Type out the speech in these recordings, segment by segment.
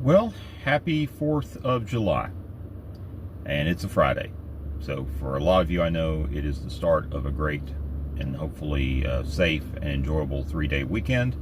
Well, happy 4th of July, and it's a Friday. So for a lot of you, I know it is the start of a great and hopefully safe and enjoyable 3-day weekend.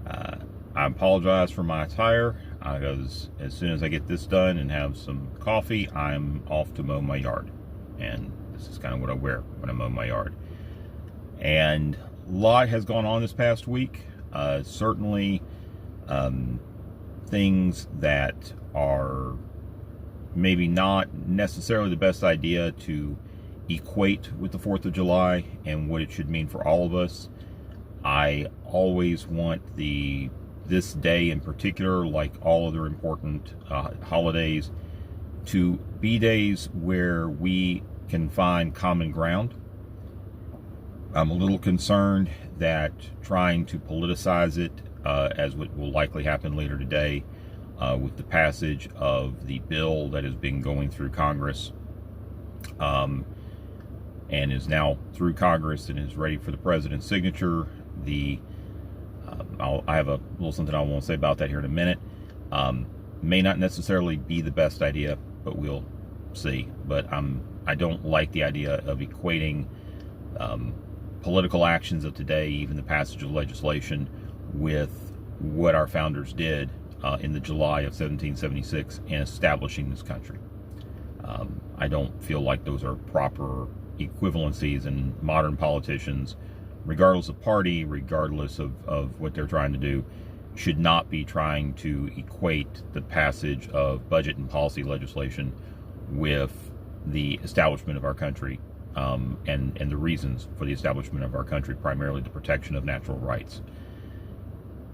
I apologize for my attire, because as soon as I get this done and have some coffee, I'm off to mow my yard. And this is kind of what I wear when I mow my yard. And a lot has gone on this past week. Certainly, things that are maybe not necessarily the best idea to equate with the 4th of July and what it should mean for all of us. I always want this day in particular, like all other important holidays, to be days where we can find common ground. I'm a little concerned that trying to politicize it, as what will likely happen later today, with the passage of the bill that has been going through Congress, and is now through Congress and is ready for the president's signature. I have a little something I want to say about that here in a minute. May not necessarily be the best idea, but we'll see. But I don't like the idea of equating political actions of today, even the passage of legislation, with what our founders did in the July of 1776 in establishing this country. I don't feel like those are proper equivalencies, and modern politicians, regardless of party, regardless of what they're trying to do, should not be trying to equate the passage of budget and policy legislation with the establishment of our country, and the reasons for the establishment of our country, primarily the protection of natural rights.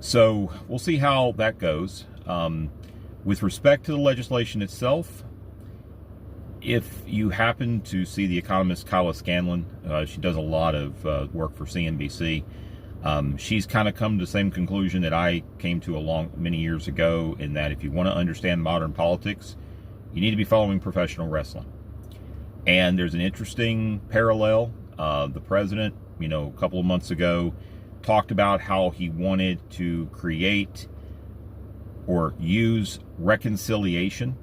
So we'll see how that goes. With respect to the legislation itself, if you happen to see the economist Kyla Scanlon, she does a lot of work for CNBC. She's kind of come to the same conclusion that I came to many years ago, in that if you want to understand modern politics, you need to be following professional wrestling. And there's an interesting parallel. The president, a couple of months ago, talked about how he wanted to create or use reconciliation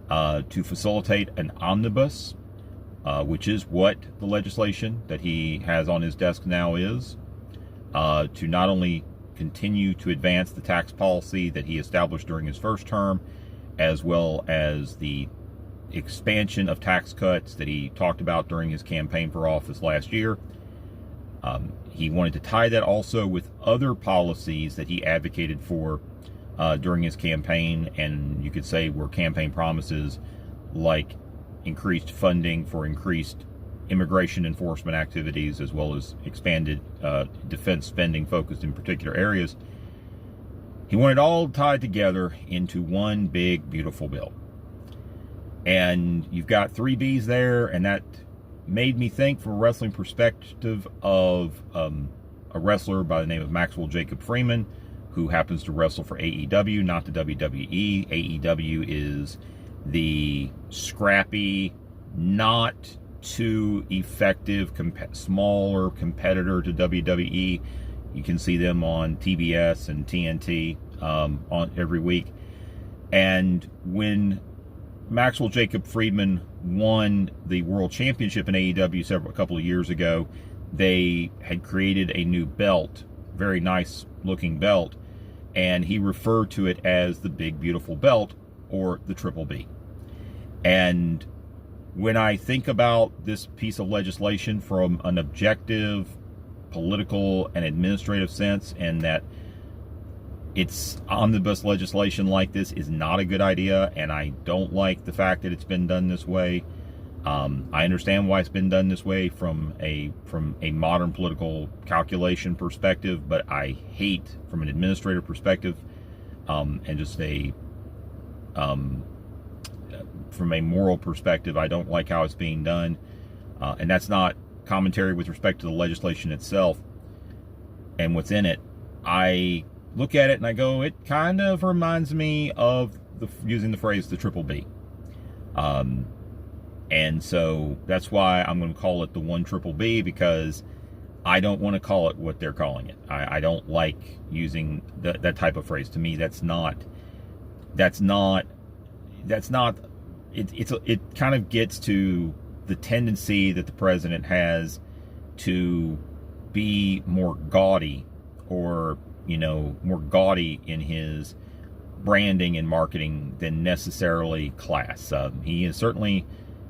to facilitate an omnibus, which is what the legislation that he has on his desk now is, to not only continue to advance the tax policy that he established during his first term, as well as the expansion of tax cuts that he talked about during his campaign for office last year. He wanted to tie that also with other policies that he advocated for during his campaign, and you could say were campaign promises, like increased funding for increased immigration enforcement activities, as well as expanded defense spending focused in particular areas. He wanted all tied together into one big, beautiful bill. And you've got 3 B's there, and that made me think, from a wrestling perspective, of a wrestler by the name of Maxwell Jacob Freeman, who happens to wrestle for AEW, not the WWE. AEW is the scrappy, not too effective, smaller competitor to WWE. You can see them on TBS and TNT on every week. And when Maxwell Jacob Friedman won the World Championship in AEW a couple of years ago, they had created a new belt, very nice looking belt, and he referred to it as the Big Beautiful Belt, or the Triple B. And when I think about this piece of legislation from an objective, political, and administrative sense, and that it's omnibus legislation like this is not a good idea, and I don't like the fact that it's been done this way. I understand why it's been done this way from a modern political calculation perspective, but I hate from an administrative perspective, and just from a moral perspective, I don't like how it's being done. And that's not commentary with respect to the legislation itself and what's in it. I look at it and I go, it kind of reminds me of using the phrase the Triple B. And so that's why I'm going to call it the 1 Triple B, because I don't want to call it what they're calling it. I don't like using that type of phrase. To me, that's not That's not it kind of gets to the tendency that the president has to be more gaudy, or more gaudy in his branding and marketing than necessarily class. He is certainly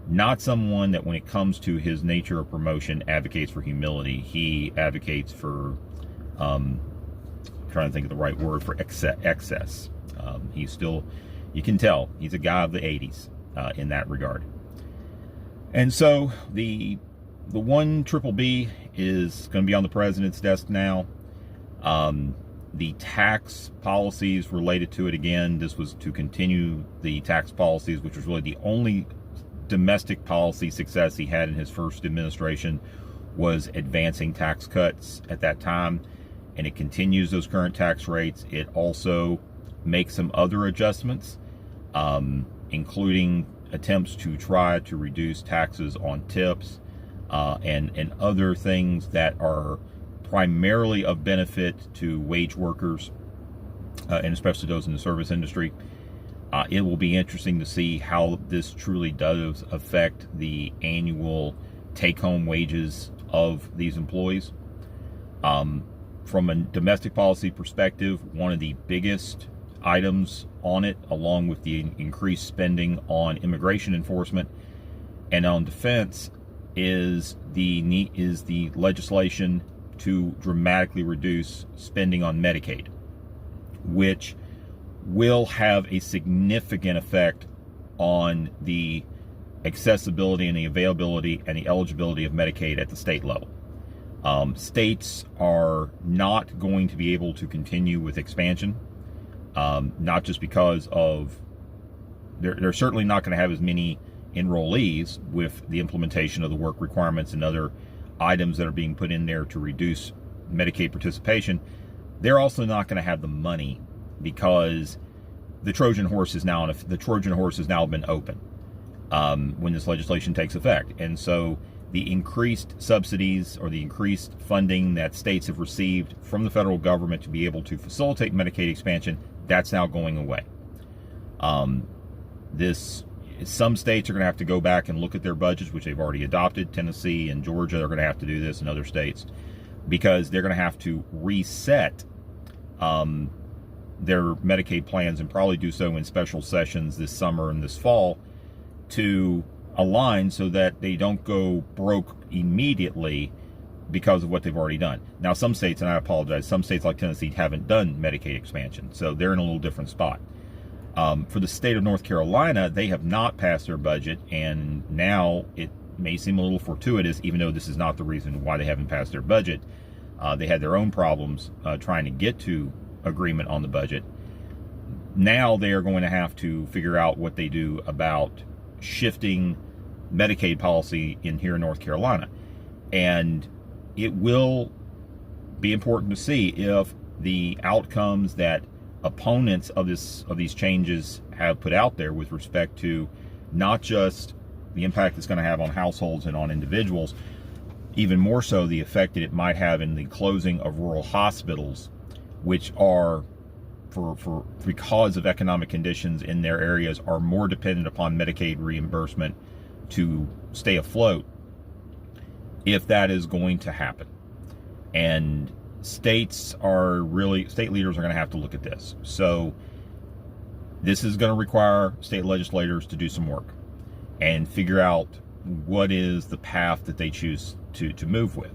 not someone that, when it comes to his nature of promotion, advocates for humility. He advocates for trying to think of the right word for excess. He's still, you can tell he's a guy of the 80s in that regard. And so the one triple B is going to be on the president's desk now. The tax policies related to it, again, this was to continue the tax policies, which was really the only domestic policy success he had in his first administration, was advancing tax cuts at that time. And it continues those current tax rates. It also makes some other adjustments, including attempts to try to reduce taxes on tips and other things that are primarily of benefit to wage workers, and especially those in the service industry. It will be interesting to see how this truly does affect the annual take-home wages of these employees. From a domestic policy perspective, one of the biggest items on it, along with the increased spending on immigration enforcement and on defense, is the legislation to dramatically reduce spending on Medicaid, which will have a significant effect on the accessibility and the availability and the eligibility of Medicaid at the state level. States are not going to be able to continue with expansion, not just because of they're certainly not going to have as many enrollees with the implementation of the work requirements and other items that are being put in there to reduce Medicaid participation. They're also not going to have the money, because the Trojan horse has now been open when this legislation takes effect. And so the increased subsidies, or the increased funding that states have received from the federal government to be able to facilitate Medicaid expansion, that's now going away. Some states are going to have to go back and look at their budgets, which they've already adopted. Tennessee and Georgia are going to have to do this, and other states, because they're going to have to reset their Medicaid plans, and probably do so in special sessions this summer and this fall, to align so that they don't go broke immediately because of what they've already done. Now, some states, and I apologize, some states like Tennessee haven't done Medicaid expansion, so they're in a little different spot. For the state of North Carolina, they have not passed their budget, and now it may seem a little fortuitous, even though this is not the reason why they haven't passed their budget. They had their own problems trying to get to agreement on the budget. Now they are going to have to figure out what they do about shifting Medicaid policy in here in North Carolina. And it will be important to see if the outcomes that opponents of these changes have put out there, with respect to not just the impact it's going to have on households and on individuals, even more so the effect that it might have in the closing of rural hospitals, which are, because of economic conditions in their areas, are more dependent upon Medicaid reimbursement to stay afloat, if that is going to happen. And state leaders are going to have to look at this. So this is going to require state legislators to do some work and figure out what is the path that they choose to move with.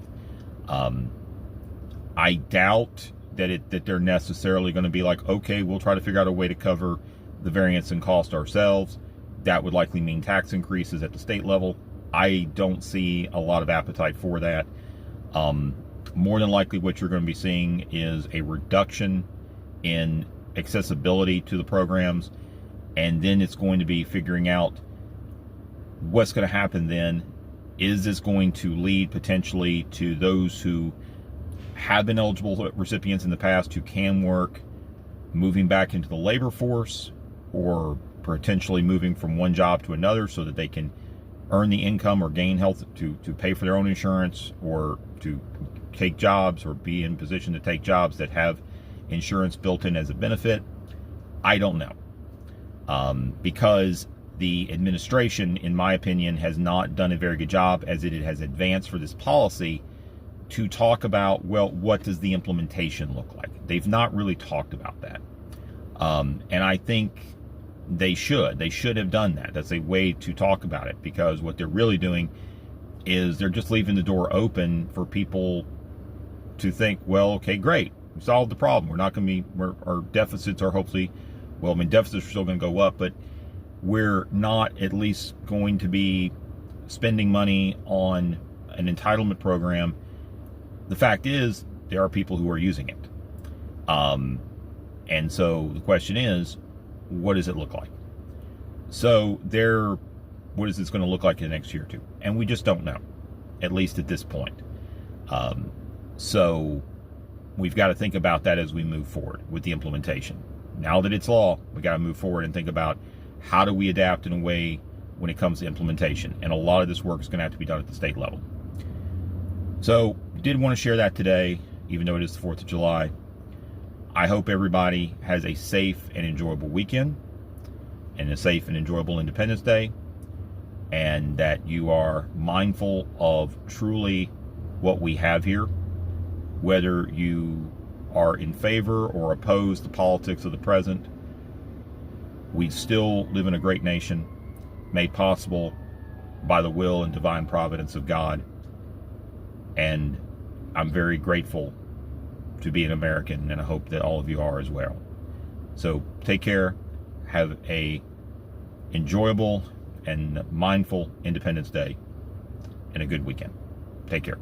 I doubt that they're necessarily going to be like, okay, we'll try to figure out a way to cover the variance in cost ourselves. That would likely mean tax increases at the state level. I don't see a lot of appetite for that. More than likely, what you're going to be seeing is a reduction in accessibility to the programs, and then it's going to be figuring out what's going to happen then. Is this going to lead potentially to those who have been eligible recipients in the past, who can work, moving back into the labor force, or potentially moving from one job to another so that they can earn the income or gain health to pay for their own insurance, or to take jobs or be in position to take jobs that have insurance built in as a benefit? I don't know. because the administration, in my opinion, has not done a very good job as it has advanced for this policy to talk about, well, what does the implementation look like? They've not really talked about that. And I think they should have done that. That's a way to talk about it, because what they're really doing is they're just leaving the door open for people to think, well, okay, great, we solved the problem. We're not going to be, our deficits are hopefully, well, I mean, deficits are still going to go up, but we're not at least going to be spending money on an entitlement program. The fact is, there are people who are using it. And so the question is, what does it look like? So what is this going to look like in the next year or two? And we just don't know, at least at this point. So we've got to think about that as we move forward with the implementation. Now that it's law, we got to move forward and think about how do we adapt in a way when it comes to implementation. And a lot of this work is going to have to be done at the state level. So did want to share that today, even though it is the 4th of July. I hope everybody has a safe and enjoyable weekend and a safe and enjoyable Independence Day, and that you are mindful of truly what we have here, whether you are in favor or oppose the politics of the present. We still live in a great nation, made possible by the will and divine providence of God, and I'm very grateful to be an American, and I hope that all of you are as well. So take care, have a enjoyable and mindful Independence Day, and a good weekend. Take care.